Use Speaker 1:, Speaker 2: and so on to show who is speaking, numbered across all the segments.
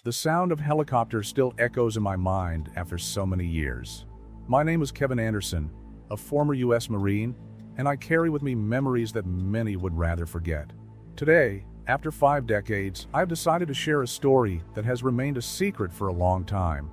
Speaker 1: The sound of helicopters still echoes in my mind after so many years. My name is Kevin Anderson, a former U.S. Marine, and I carry with me memories that many would rather forget. Today, after 5 decades, I've decided to share a story that has remained a secret for a long time.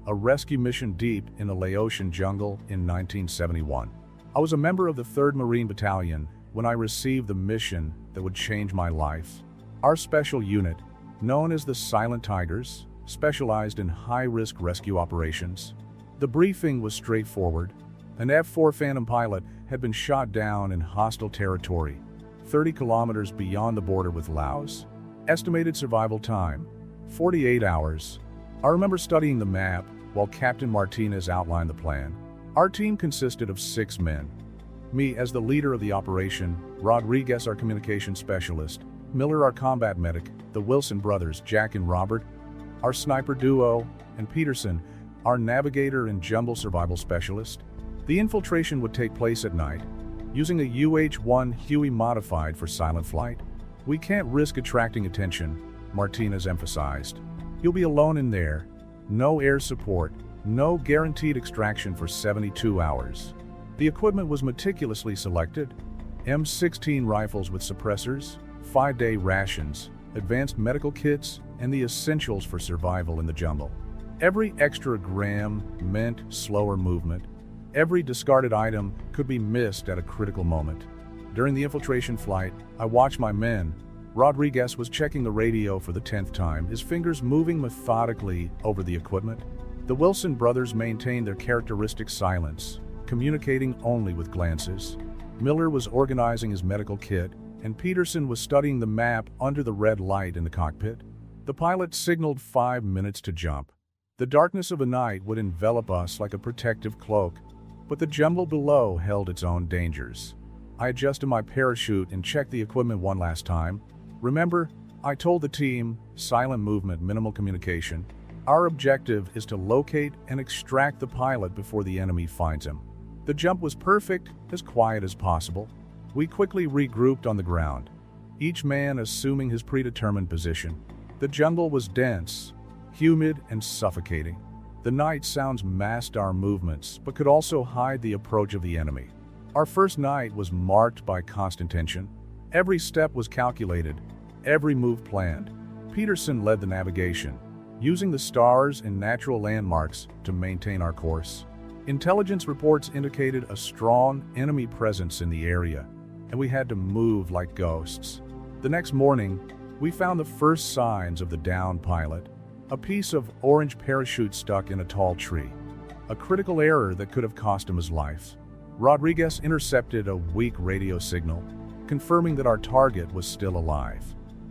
Speaker 1: A rescue mission deep in the Laotian jungle in 1971. I was a member of the 3rd Marine Battalion when I received the mission that would change my life. Our special unit, known as the Silent Tigers, specialized in high-risk rescue operations. The briefing was straightforward. An F-4 Phantom pilot had been shot down in hostile territory, 30 kilometers beyond the border with Laos. Estimated survival time, 48 hours. I remember studying the map while Captain Martinez outlined the plan. Our team consisted of 6 men. Me as the leader of the operation, Rodriguez our communication specialist, Miller our combat medic, the Wilson brothers Jack and Robert, our sniper duo, and Peterson, our navigator and jungle survival specialist. The infiltration would take place at night, using a UH-1 Huey modified for silent flight. We can't risk attracting attention, Martinez emphasized. You'll be alone in there. No air support, no guaranteed extraction for 72 hours. The equipment was meticulously selected. M16 rifles with suppressors, 5-day rations, advanced medical kits, and the essentials for survival in the jungle. Every extra gram meant slower movement. Every discarded item could be missed at a critical moment. During the infiltration flight, I watched my men. Rodriguez was checking the radio for the 10th time, his fingers moving methodically over the equipment. The Wilson brothers maintained their characteristic silence, communicating only with glances. Miller was organizing his medical kit, and Peterson was studying the map under the red light in the cockpit. The pilot signaled 5 minutes to jump. The darkness of the night would envelop us like a protective cloak, but the jungle below held its own dangers. I adjusted my parachute and checked the equipment one last time. Remember, I told the team, silent movement, minimal communication. Our objective is to locate and extract the pilot before the enemy finds him. The jump was perfect, as quiet as possible. We quickly regrouped on the ground, each man assuming his predetermined position. The jungle was dense, humid, and suffocating. The night sounds masked our movements, but could also hide the approach of the enemy. Our first night was marked by constant tension. Every step was calculated, every move planned. Peterson led the navigation, using the stars and natural landmarks to maintain our course. Intelligence reports indicated a strong enemy presence in the area, and we had to move like ghosts. The next morning, we found the first signs of the downed pilot, a piece of orange parachute stuck in a tall tree, a critical error that could have cost him his life. Rodriguez intercepted a weak radio signal, confirming that our target was still alive.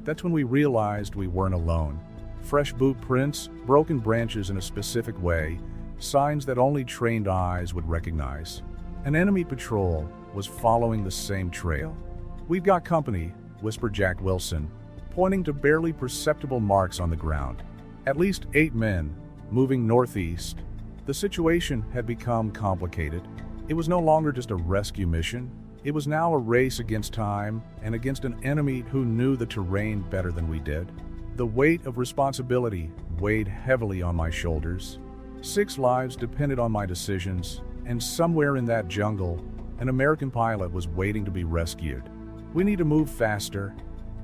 Speaker 1: That's when we realized we weren't alone. Fresh boot prints, broken branches in a specific way, signs that only trained eyes would recognize. An enemy patrol was following the same trail. "We've got company," whispered Jack Wilson, pointing to barely perceptible marks on the ground. At least 8 men, moving northeast. The situation had become complicated. It was no longer just a rescue mission. It was now a race against time and against an enemy who knew the terrain better than we did. The weight of responsibility weighed heavily on my shoulders. 6 lives depended on my decisions, and somewhere in that jungle, an American pilot was waiting to be rescued. We need to move faster,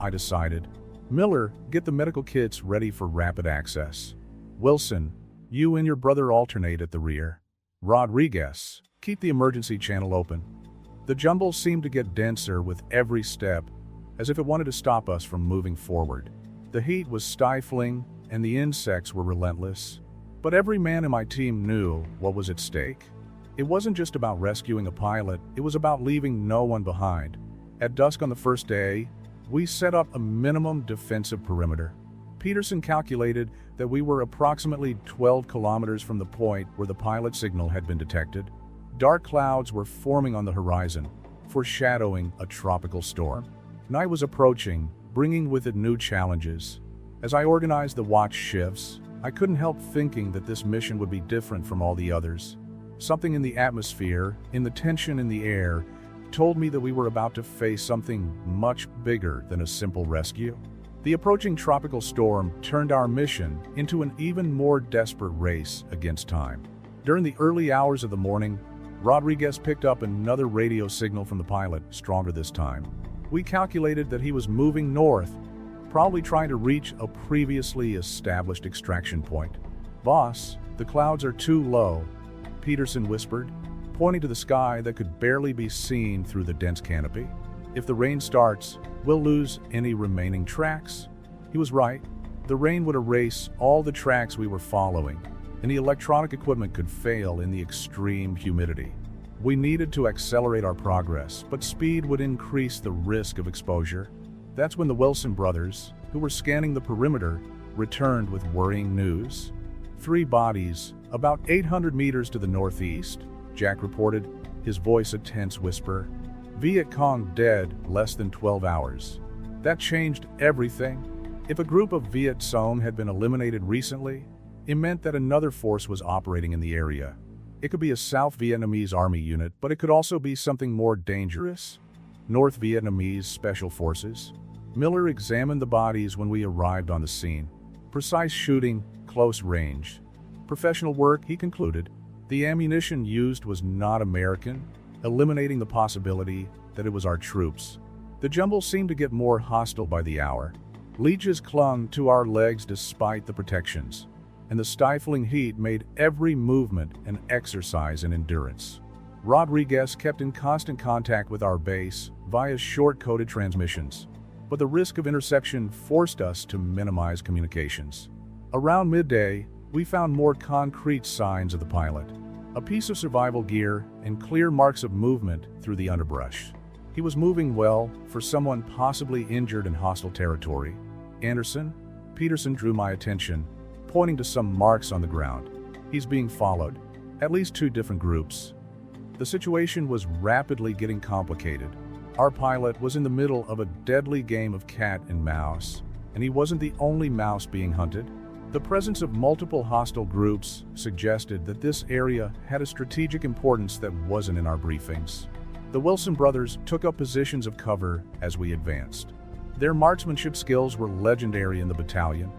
Speaker 1: I decided. Miller, get the medical kits ready for rapid access. Wilson, you and your brother alternate at the rear. Rodriguez, keep the emergency channel open. The jungle seemed to get denser with every step, as if it wanted to stop us from moving forward. The heat was stifling, and the insects were relentless. But every man in my team knew what was at stake. It wasn't just about rescuing a pilot, it was about leaving no one behind. At dusk on the first day, we set up a minimum defensive perimeter. Peterson calculated that we were approximately 12 kilometers from the point where the pilot signal had been detected. Dark clouds were forming on the horizon, foreshadowing a tropical storm. Night was approaching, bringing with it new challenges. As I organized the watch shifts, I couldn't help thinking that this mission would be different from all the others. Something in the atmosphere, in the tension in the air, told me that we were about to face something much bigger than a simple rescue. The approaching tropical storm turned our mission into an even more desperate race against time. During the early hours of the morning, Rodriguez picked up another radio signal from the pilot, stronger this time. We calculated that he was moving north, probably trying to reach a previously established extraction point. "Boss, the clouds are too low," Peterson whispered, pointing to the sky that could barely be seen through the dense canopy. "If the rain starts, we'll lose any remaining tracks." He was right. The rain would erase all the tracks we were following, and the electronic equipment could fail in the extreme humidity. We needed to accelerate our progress, but speed would increase the risk of exposure. That's when the Wilson brothers, who were scanning the perimeter, returned with worrying news. 3 bodies, about 800 meters to the northeast, Jack reported, his voice a tense whisper. Viet Cong dead less than 12 hours. That changed everything. If a group of Viet Cong had been eliminated recently, it meant that another force was operating in the area. It could be a South Vietnamese army unit, but it could also be something more dangerous. North Vietnamese Special Forces. Miller examined the bodies when we arrived on the scene. Precise shooting, close range. Professional work, he concluded. The ammunition used was not American, eliminating the possibility that it was our troops. The jumble seemed to get more hostile by the hour. Leeches clung to our legs despite the protections, and the stifling heat made every movement an exercise in endurance. Rodriguez kept in constant contact with our base via short-coded transmissions, but the risk of interception forced us to minimize communications. Around midday, we found more concrete signs of the pilot. A piece of survival gear and clear marks of movement through the underbrush. He was moving well for someone possibly injured in hostile territory. "Anderson?" Peterson drew my attention, pointing to some marks on the ground. "He's being followed. At least 2 different groups." The situation was rapidly getting complicated. Our pilot was in the middle of a deadly game of cat and mouse, and he wasn't the only mouse being hunted. The presence of multiple hostile groups suggested that this area had a strategic importance that wasn't in our briefings. The Wilson brothers took up positions of cover as we advanced. Their marksmanship skills were legendary in the battalion.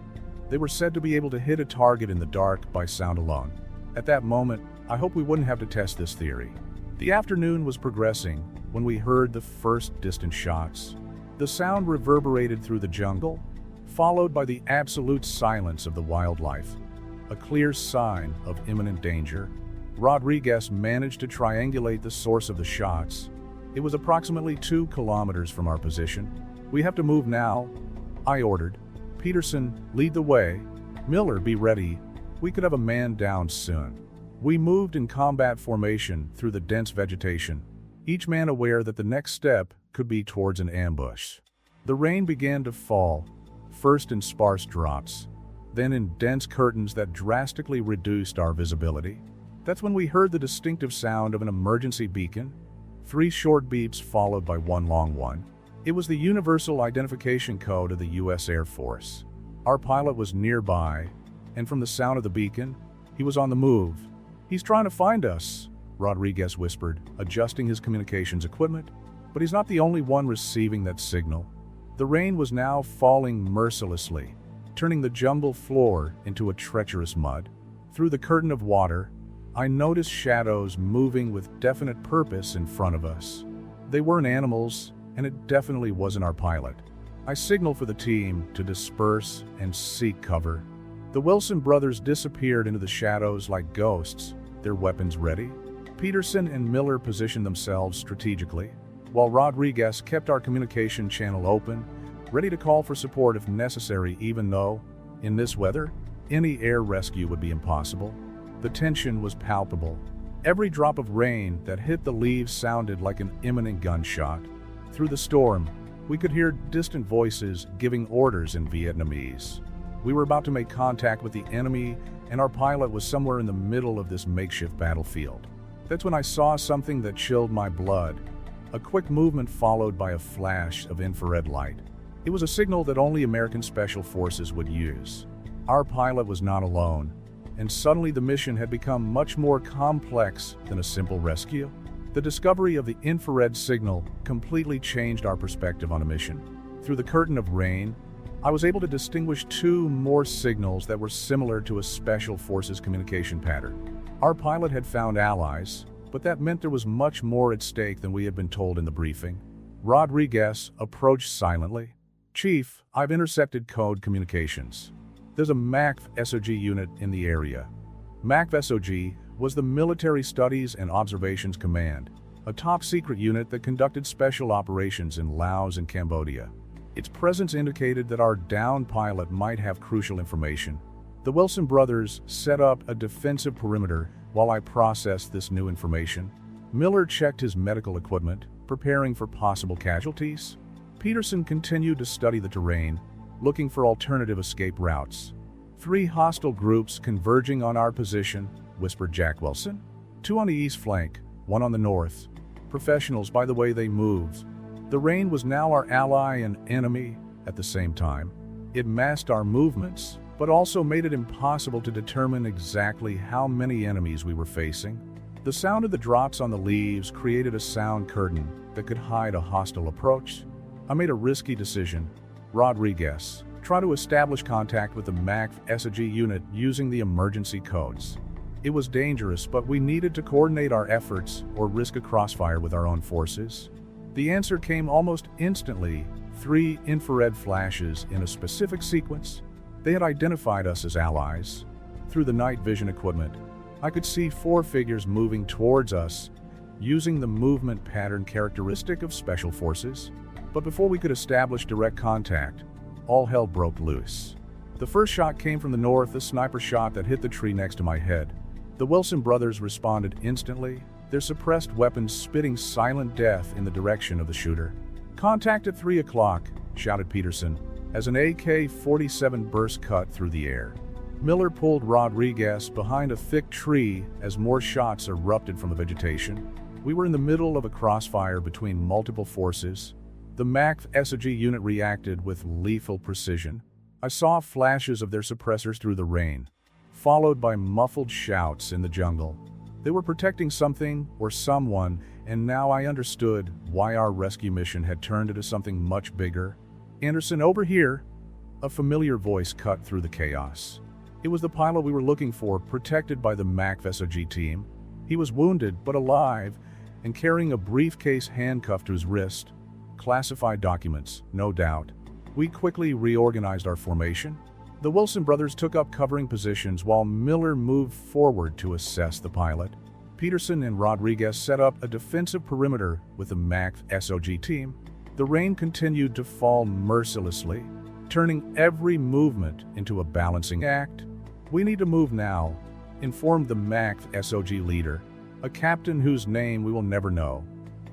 Speaker 1: They were said to be able to hit a target in the dark by sound alone. At that moment, I hoped we wouldn't have to test this theory. The afternoon was progressing when we heard the first distant shots. The sound reverberated through the jungle, followed by the absolute silence of the wildlife, a clear sign of imminent danger. Rodriguez managed to triangulate the source of the shots. It was approximately 2 kilometers from our position. "We have to move now," I ordered. "Peterson, lead the way. Miller, be ready. We could have a man down soon." We moved in combat formation through the dense vegetation, each man aware that the next step could be towards an ambush. The rain began to fall, first in sparse drops, then in dense curtains that drastically reduced our visibility. That's when we heard the distinctive sound of an emergency beacon, 3 short beeps followed by 1 long one. It was the universal identification code of the U.S. Air Force. Our pilot was nearby, and from the sound of the beacon, he was on the move. "He's trying to find us," Rodriguez whispered, adjusting his communications equipment, but he's not the only one receiving that signal. The rain was now falling mercilessly, turning the jungle floor into a treacherous mud. Through the curtain of water, I noticed shadows moving with definite purpose in front of us. They weren't animals, and it definitely wasn't our pilot. I signaled for the team to disperse and seek cover. The Wilson brothers disappeared into the shadows like ghosts, their weapons ready. Peterson and Miller positioned themselves strategically, while Rodriguez kept our communication channel open, ready to call for support if necessary, even though, in this weather, any air rescue would be impossible. The tension was palpable. Every drop of rain that hit the leaves sounded like an imminent gunshot. Through the storm, we could hear distant voices giving orders in Vietnamese. We were about to make contact with the enemy, and our pilot was somewhere in the middle of this makeshift battlefield. That's when I saw something that chilled my blood. A quick movement followed by a flash of infrared light. It was a signal that only American Special Forces would use. Our pilot was not alone, and suddenly the mission had become much more complex than a simple rescue. The discovery of the infrared signal completely changed our perspective on a mission. Through the curtain of rain, I was able to distinguish two more signals that were similar to a special forces communication pattern. Our pilot had found allies, but that meant there was much more at stake than we had been told in the briefing. Rodriguez approached silently. "Chief, I've intercepted code communications. There's a MACV SOG unit in the area." MACV SOG was the Military Studies and Observations Command, a top-secret unit that conducted special operations in Laos and Cambodia. Its presence indicated that our downed pilot might have crucial information. The Wilson brothers set up a defensive perimeter while I processed this new information. Miller checked his medical equipment, preparing for possible casualties. Peterson continued to study the terrain, looking for alternative escape routes. "Three hostile groups converging on our position," whispered Jack Wilson. "Two on the east flank, one on the north. Professionals by the way they moved." The rain was now our ally and enemy at the same time. It masked our movements, but also made it impossible to determine exactly how many enemies we were facing. The sound of the drops on the leaves created a sound curtain that could hide a hostile approach. I made a risky decision. "Rodriguez, try to establish contact with the MACV SOG unit using the emergency codes." It was dangerous, but we needed to coordinate our efforts or risk a crossfire with our own forces. The answer came almost instantly, 3 infrared flashes in a specific sequence. They had identified us as allies. Through the night vision equipment, I could see 4 figures moving towards us, using the movement pattern characteristic of special forces. But before we could establish direct contact, all hell broke loose. The first shot came from the north, a sniper shot that hit the tree next to my head. The Wilson brothers responded instantly, their suppressed weapons spitting silent death in the direction of the shooter. "Contact at 3 o'clock, shouted Peterson, as an AK-47 burst cut through the air. Miller pulled Rodriguez behind a thick tree as more shots erupted from the vegetation. We were in the middle of a crossfire between multiple forces. The MACV SOG unit reacted with lethal precision. I saw flashes of their suppressors through the rain, followed by muffled shouts in the jungle. They were protecting something or someone, and now I understood why our rescue mission had turned into something much bigger. "Anderson, over here!" A familiar voice cut through the chaos. It was the pilot we were looking for, protected by the MACV SOG team. He was wounded, but alive, and carrying a briefcase handcuffed to his wrist. Classified documents, no doubt. We quickly reorganized our formation. The Wilson brothers took up covering positions while Miller moved forward to assess the pilot. Peterson and Rodriguez set up a defensive perimeter with the MACV SOG team. The rain continued to fall mercilessly, turning every movement into a balancing act. "We need to move now," informed the MACV SOG leader, a captain whose name we will never know.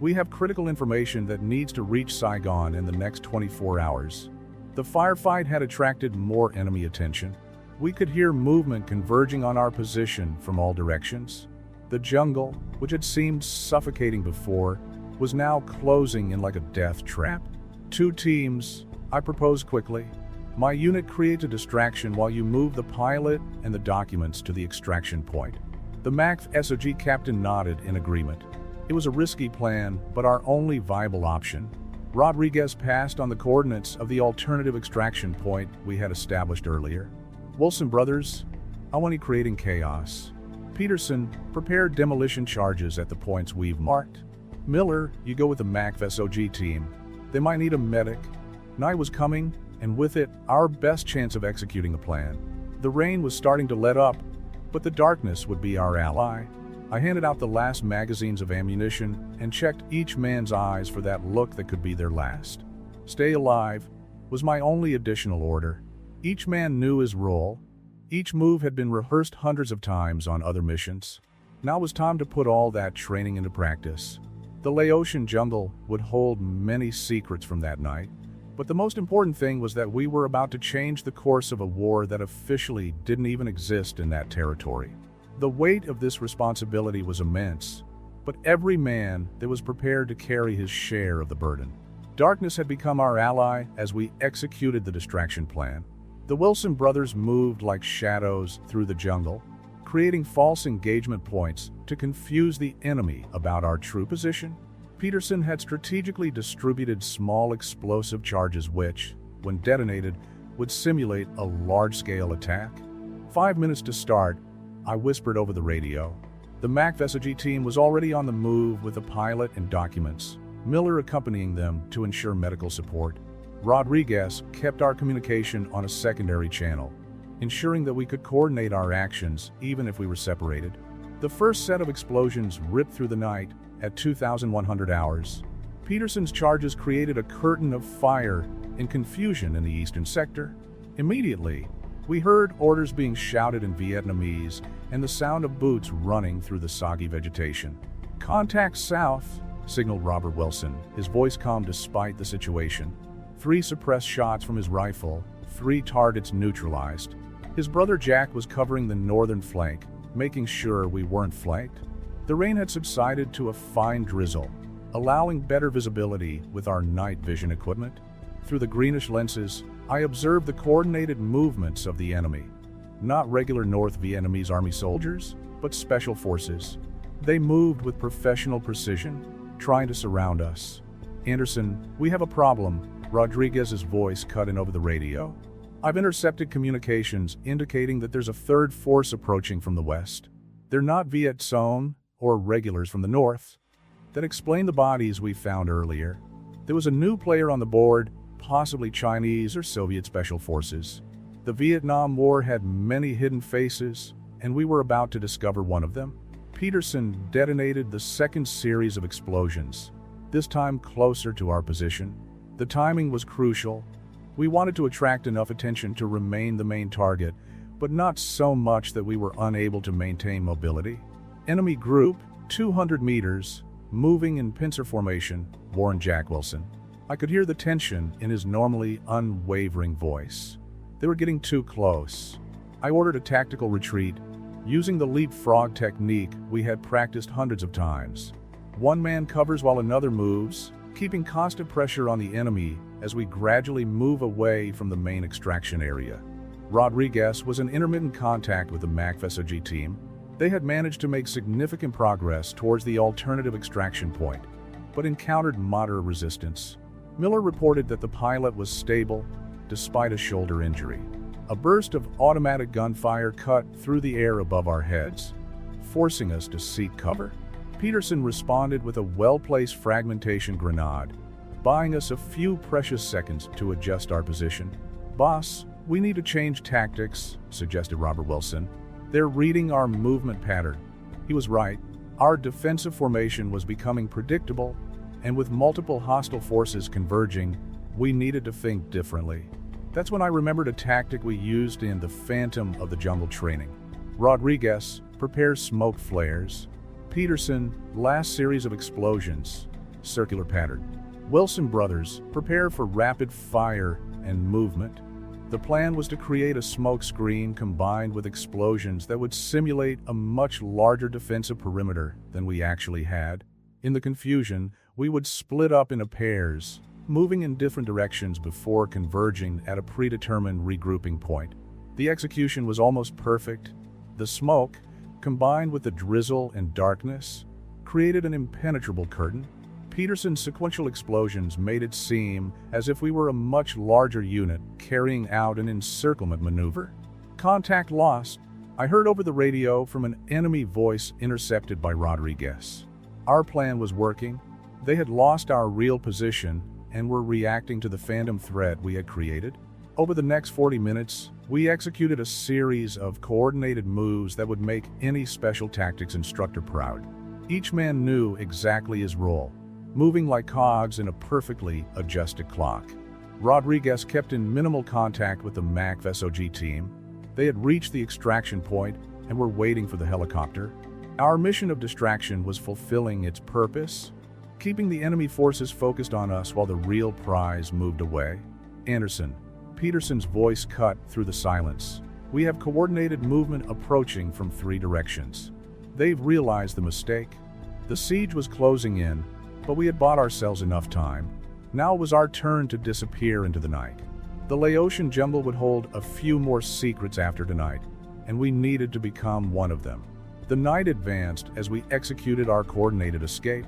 Speaker 1: "We have critical information that needs to reach Saigon in the next 24 hours. The firefight had attracted more enemy attention. We could hear movement converging on our position from all directions. The jungle, which had seemed suffocating before, was now closing in like a death trap. 2 teams, I proposed quickly. My unit creates a distraction while you move the pilot and the documents to the extraction point." The MACV SOG captain nodded in agreement. It was a risky plan, but our only viable option. Rodriguez passed on the coordinates of the alternative extraction point we had established earlier. "Wilson brothers, I want you creating chaos. Peterson, prepare demolition charges at the points we've marked. Miller, you go with the MACV SOG team. They might need a medic." Night was coming, and with it, our best chance of executing the plan. The rain was starting to let up, but the darkness would be our ally. I handed out the last magazines of ammunition and checked each man's eyes for that look that could be their last. "Stay alive" was my only additional order. Each man knew his role. Each move had been rehearsed hundreds of times on other missions. Now it was time to put all that training into practice. The Laotian jungle would hold many secrets from that night, but the most important thing was that we were about to change the course of a war that officially didn't even exist in that territory. The weight of this responsibility was immense, but every man that was prepared to carry his share of the burden. Darkness had become our ally as we executed the distraction plan. The Wilson brothers moved like shadows through the jungle, creating false engagement points to confuse the enemy about our true position. Peterson had strategically distributed small explosive charges which, when detonated, would simulate a large-scale attack. 5 minutes to start, I whispered over the radio. The MAC-VSOG team was already on the move with a pilot and documents, Miller accompanying them to ensure medical support. Rodriguez kept our communication on a secondary channel, ensuring that we could coordinate our actions even if we were separated. The first set of explosions ripped through the night at 2,100 hours. Peterson's charges created a curtain of fire and confusion in the eastern sector. Immediately, we heard orders being shouted in Vietnamese and the sound of boots running through the soggy vegetation. "Contact south," signaled Robert Wilson, his voice calm despite the situation. 3 suppressed shots from his rifle, 3 targets neutralized. His brother Jack was covering the northern flank, making sure we weren't flanked. The rain had subsided to a fine drizzle, allowing better visibility with our night vision equipment. Through the greenish lenses, I observed the coordinated movements of the enemy. Not regular North Vietnamese army soldiers, but special forces. They moved with professional precision, trying to surround us. "Anderson, we have a problem," Rodriguez's voice cut in over the radio. "I've intercepted communications indicating that there's a third force approaching from the west. They're not Viet Cong or regulars from the north. That explained the bodies we found earlier. There was a new player on the board, possibly Chinese or Soviet special forces. The Vietnam War had many hidden faces, and we were about to discover one of them." Peterson detonated the second series of explosions, this time closer to our position. The timing was crucial. We wanted to attract enough attention to remain the main target, but not so much that we were unable to maintain mobility. "Enemy group, 200 meters, moving in pincer formation," warned Jack Wilson. I could hear the tension in his normally unwavering voice. They were getting too close. I ordered a tactical retreat, using the leapfrog technique we had practiced hundreds of times. One man covers while another moves, keeping constant pressure on the enemy as we gradually move away from the main extraction area. Rodriguez was in intermittent contact with the MAC-VSOG team. They had managed to make significant progress towards the alternative extraction point, but encountered moderate resistance. Miller reported that the pilot was stable, despite a shoulder injury. A burst of automatic gunfire cut through the air above our heads, forcing us to seek cover. Peterson responded with a well-placed fragmentation grenade, buying us a few precious seconds to adjust our position. "Boss, we need to change tactics," suggested Robert Wilson. "They're reading our movement pattern." He was right. Our defensive formation was becoming predictable, and with multiple hostile forces converging, we needed to think differently. That's when I remembered a tactic we used in the Phantom of the Jungle training. Rodriguez, prepare smoke flares. Peterson, last series of explosions, circular pattern. Wilson brothers, prepare for rapid fire and movement. The plan was to create a smoke screen combined with explosions that would simulate a much larger defensive perimeter than we actually had. In the confusion, we would split up into pairs, moving in different directions before converging at a predetermined regrouping point. The execution was almost perfect. The smoke, combined with the drizzle and darkness, created an impenetrable curtain. Peterson's sequential explosions made it seem as if we were a much larger unit carrying out an encirclement maneuver. "Contact lost," I heard over the radio from an enemy voice intercepted by Rodriguez. Our plan was working. They had lost our real position and were reacting to the phantom threat we had created. Over the next 40 minutes, we executed a series of coordinated moves that would make any special tactics instructor proud. Each man knew exactly his role, moving like cogs in a perfectly adjusted clock. Rodriguez kept in minimal contact with the MAC-VSOG team. They had reached the extraction point and were waiting for the helicopter. Our mission of distraction was fulfilling its purpose, keeping the enemy forces focused on us while the real prize moved away. "Anderson," Peterson's voice cut through the silence. "We have coordinated movement approaching from 3 directions. They've realized the mistake. The siege was closing in, but we had bought ourselves enough time. Now it was our turn to disappear into the night. The Laotian jungle would hold a few more secrets after tonight, and we needed to become one of them." The night advanced as we executed our coordinated escape.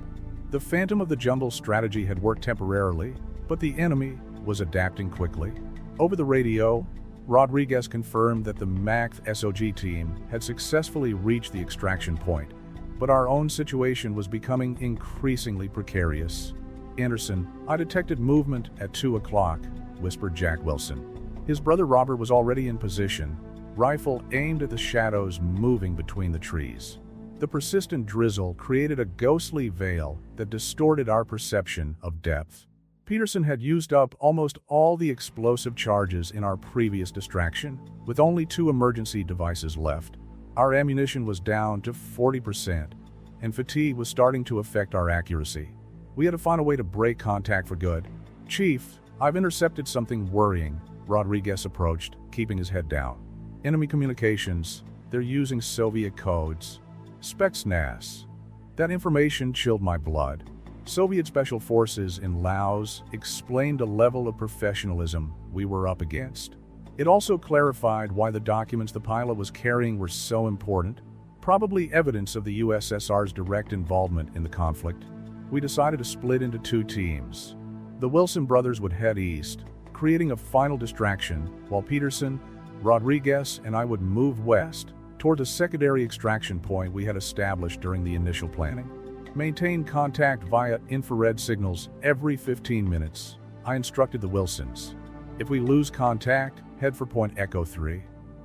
Speaker 1: The Phantom of the Jungle strategy had worked temporarily, but the enemy was adapting quickly. Over the radio, Rodriguez confirmed that the MACT SOG team had successfully reached the extraction point, but our own situation was becoming increasingly precarious. "Anderson, I detected movement at 2 o'clock, whispered Jack Wilson. His brother Robert was already in position, rifle aimed at the shadows moving between the trees. The persistent drizzle created a ghostly veil that distorted our perception of depth. Peterson had used up almost all the explosive charges in our previous distraction, with only 2 emergency devices left. Our ammunition was down to 40%, and fatigue was starting to affect our accuracy. We had to find a way to break contact for good. "Chief, I've intercepted something worrying," Rodriguez approached, keeping his head down. "Enemy communications. They're using Soviet codes. Spetsnaz." That information chilled my blood. Soviet Special Forces in Laos explained a level of professionalism we were up against. It also clarified why the documents the pilot was carrying were so important, probably evidence of the USSR's direct involvement in the conflict. We decided to split into 2 teams. The Wilson brothers would head east, creating a final distraction, while Peterson, Rodriguez, and I would move west, toward the secondary extraction point we had established during the initial planning. "Maintain contact via infrared signals every 15 minutes, I instructed the Wilsons. "If we lose contact, head for point Echo 3.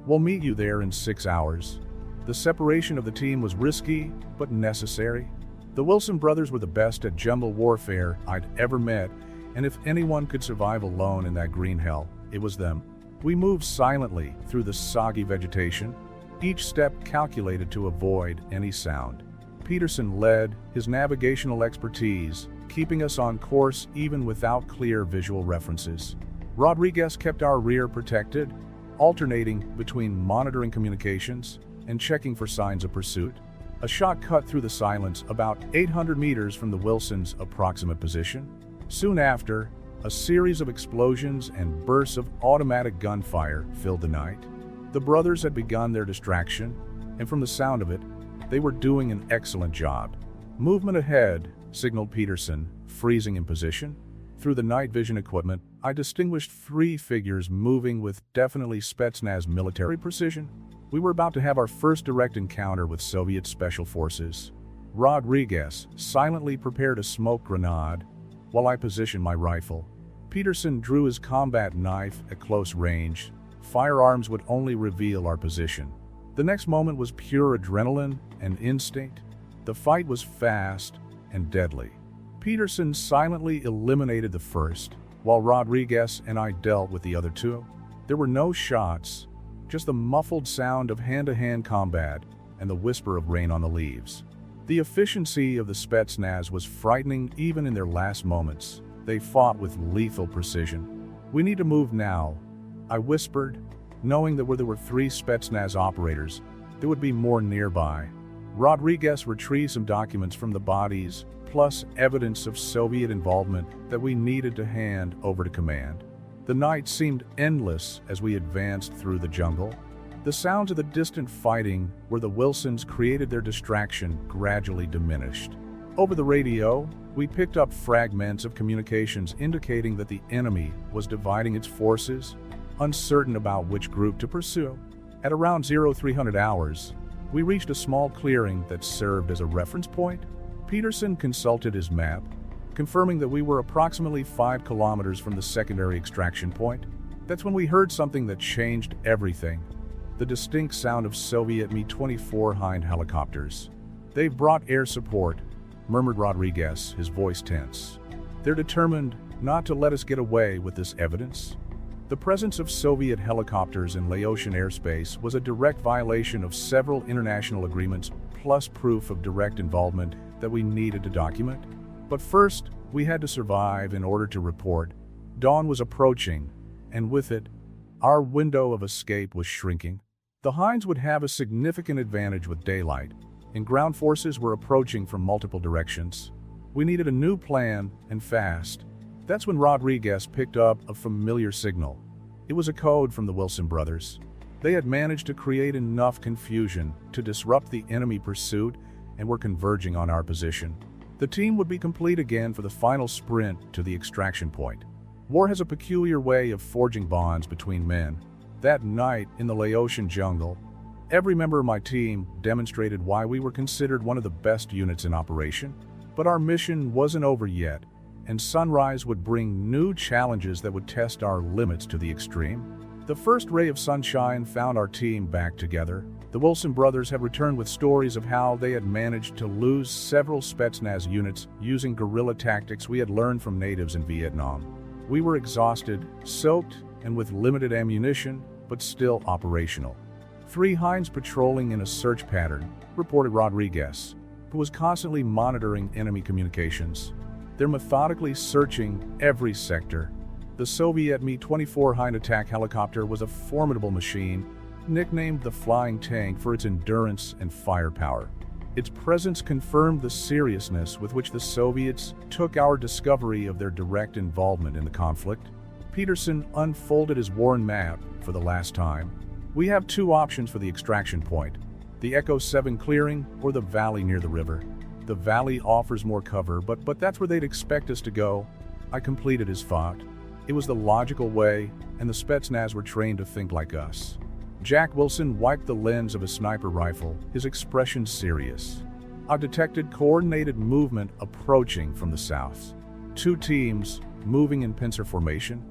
Speaker 1: We'll meet you there in 6 hours." The separation of the team was risky, but necessary. The Wilson brothers were the best at jungle warfare I'd ever met, and if anyone could survive alone in that green hell, it was them. We moved silently through the soggy vegetation, each step calculated to avoid any sound. Peterson led, his navigational expertise keeping us on course even without clear visual references. Rodriguez kept our rear protected, alternating between monitoring communications and checking for signs of pursuit. A shot cut through the silence about 800 meters from the Wilsons' approximate position. Soon after, a series of explosions and bursts of automatic gunfire filled the night. The brothers had begun their distraction, and from the sound of it, they were doing an excellent job. "Movement ahead," signaled Peterson, freezing in position. Through the night vision equipment, I distinguished 3 figures moving with definitely Spetsnaz military precision. We were about to have our first direct encounter with Soviet Special Forces. Rodriguez silently prepared a smoke grenade, while I positioned my rifle. Peterson drew his combat knife at close range. Firearms would only reveal our position. The next moment was pure adrenaline and instinct. The fight was fast and deadly. Peterson silently eliminated the first, while Rodriguez and I dealt with the other 2. There were no shots, just the muffled sound of hand-to-hand combat and the whisper of rain on the leaves. The efficiency of the Spetsnaz was frightening even in their last moments. They fought with lethal precision. "We need to move now," I whispered, knowing that where there were 3 Spetsnaz operators, there would be more nearby. Rodriguez retrieved some documents from the bodies, plus evidence of Soviet involvement that we needed to hand over to command. The night seemed endless as we advanced through the jungle. The sounds of the distant fighting where the Wilsons created their distraction gradually diminished. Over the radio, we picked up fragments of communications indicating that the enemy was dividing its forces, uncertain about which group to pursue. At around 0300 hours, we reached a small clearing that served as a reference point. Peterson consulted his map, confirming that we were approximately 5 kilometers from the secondary extraction point. That's when we heard something that changed everything. The distinct sound of Soviet Mi-24 Hind helicopters. "They've brought air support," murmured Rodriguez, his voice tense. "They're determined not to let us get away with this evidence." The presence of Soviet helicopters in Laotian airspace was a direct violation of several international agreements, plus proof of direct involvement that we needed to document. But first, we had to survive in order to report. Dawn was approaching, and with it, our window of escape was shrinking. The Hinds would have a significant advantage with daylight, and ground forces were approaching from multiple directions. We needed a new plan, and fast. That's when Rodriguez picked up a familiar signal. It was a code from the Wilson brothers. They had managed to create enough confusion to disrupt the enemy pursuit and were converging on our position. The team would be complete again for the final sprint to the extraction point. War has a peculiar way of forging bonds between men. That night in the Laotian jungle, every member of my team demonstrated why we were considered one of the best units in operation. But our mission wasn't over yet, and sunrise would bring new challenges that would test our limits to the extreme. The first ray of sunshine found our team back together. The Wilson brothers had returned with stories of how they had managed to lose several Spetsnaz units using guerrilla tactics we had learned from natives in Vietnam. We were exhausted, soaked, and with limited ammunition, but still operational. 3 Hinds patrolling in a search pattern, reported Rodriguez, who was constantly monitoring enemy communications. They're methodically searching every sector. The Soviet Mi-24 Hind attack helicopter was a formidable machine, nicknamed the Flying Tank for its endurance and firepower. Its presence confirmed the seriousness with which the Soviets took our discovery of their direct involvement in the conflict. Peterson unfolded his worn map for the last time. We have 2 options for the extraction point: the Echo 7 clearing or the valley near the river. The valley offers more cover, but that's where they'd expect us to go. I completed his thought. It was the logical way, and the Spetsnaz were trained to think like us. Jack Wilson wiped the lens of his sniper rifle, his expression serious. I detected coordinated movement approaching from the south. 2 teams moving in pincer formation.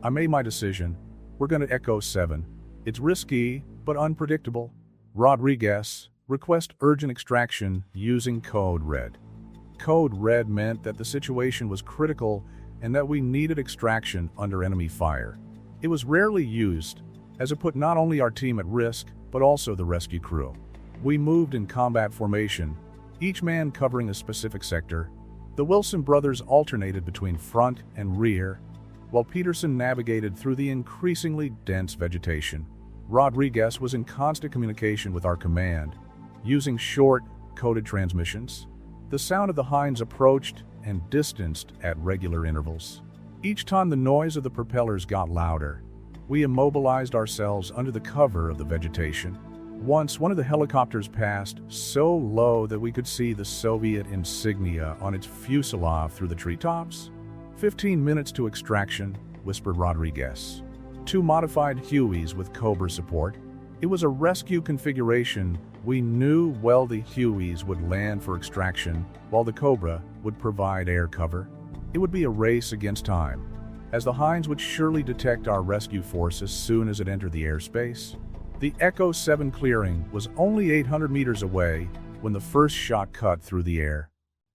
Speaker 1: I made my decision. We're going to Echo 7. It's risky, but unpredictable. Rodriguez, request urgent extraction using Code Red. Code Red meant that the situation was critical and that we needed extraction under enemy fire. It was rarely used, as it put not only our team at risk, but also the rescue crew. We moved in combat formation, each man covering a specific sector. The Wilson brothers alternated between front and rear, while Peterson navigated through the increasingly dense vegetation. Rodriguez was in constant communication with our command, using short, coded transmissions. The sound of the Hinds approached and distanced at regular intervals. Each time the noise of the propellers got louder, we immobilized ourselves under the cover of the vegetation. Once, one of the helicopters passed so low that we could see the Soviet insignia on its fuselage through the treetops. 15 minutes to extraction, whispered Rodriguez. 2 modified Hueys with Cobra support. It was a rescue configuration. We knew well the Hueys would land for extraction, while the Cobra would provide air cover. It would be a race against time, as the Hinds would surely detect our rescue force as soon as it entered the airspace. The Echo 7 clearing was only 800 meters away when the first shot cut through the air.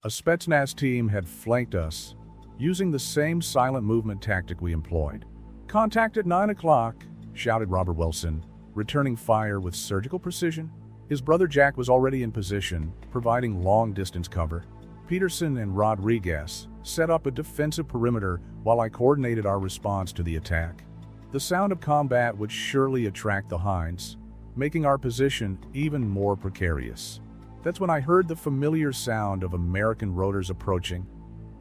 Speaker 1: A Spetsnaz team had flanked us, using the same silent movement tactic we employed. "Contact at 9 o'clock, shouted Robert Wilson, returning fire with surgical precision. His brother Jack was already in position, providing long-distance cover. Peterson and Rodriguez set up a defensive perimeter while I coordinated our response to the attack. The sound of combat would surely attract the Hinds, making our position even more precarious. That's when I heard the familiar sound of American rotors approaching.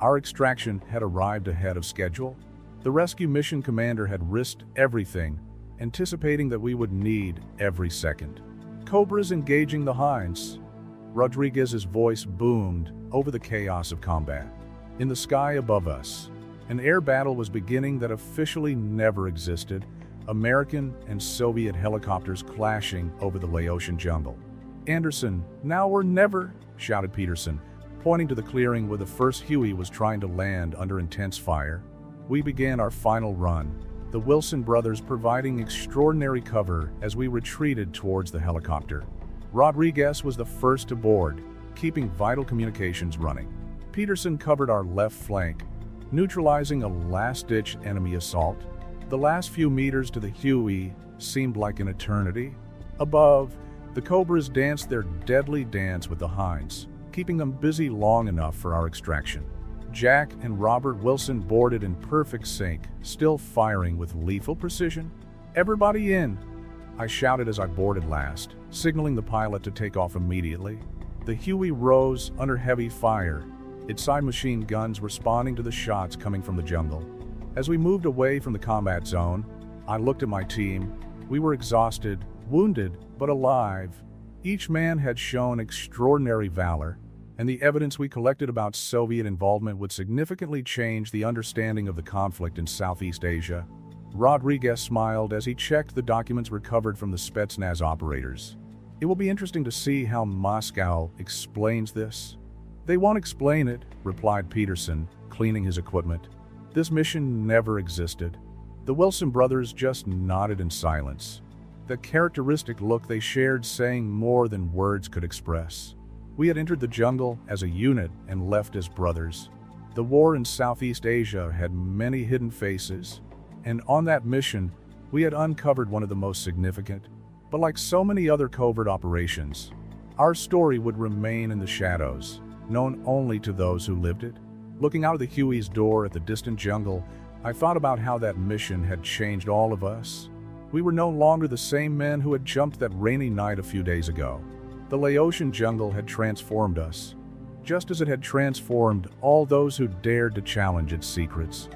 Speaker 1: Our extraction had arrived ahead of schedule. The rescue mission commander had risked everything, anticipating that we would need every second. "Cobras engaging the Hinds." Rodriguez's voice boomed over the chaos of combat. In the sky above us, an air battle was beginning that officially never existed, American and Soviet helicopters clashing over the Laotian jungle. "Anderson, now or never," shouted Peterson, pointing to the clearing where the first Huey was trying to land under intense fire. We began our final run, the Wilson brothers providing extraordinary cover as we retreated towards the helicopter. Rodriguez was the first to board, keeping vital communications running. Peterson covered our left flank, neutralizing a last-ditch enemy assault. The last few meters to the Huey seemed like an eternity. Above, the Cobras danced their deadly dance with the Hinds, keeping them busy long enough for our extraction. Jack and Robert Wilson boarded in perfect sync, still firing with lethal precision. "Everybody in!" I shouted as I boarded last, signaling the pilot to take off immediately. The Huey rose under heavy fire, its side machine guns responding to the shots coming from the jungle. As we moved away from the combat zone, I looked at my team. We were exhausted, wounded, but alive. Each man had shown extraordinary valor. and the evidence we collected about Soviet involvement would significantly change the understanding of the conflict in Southeast Asia. Rodriguez smiled as he checked the documents recovered from the Spetsnaz operators. It will be interesting to see how Moscow explains this. They won't explain it, replied Peterson, cleaning his equipment. This mission never existed. The Wilson brothers just nodded in silence, the characteristic look they shared saying more than words could express. We had entered the jungle as a unit and left as brothers. The war in Southeast Asia had many hidden faces, and on that mission, we had uncovered one of the most significant. But like so many other covert operations, our story would remain in the shadows, known only to those who lived it. Looking out of the Huey's door at the distant jungle, I thought about how that mission had changed all of us. We were no longer the same men who had jumped that rainy night a few days ago. The Laotian jungle had transformed us, just as it had transformed all those who dared to challenge its secrets.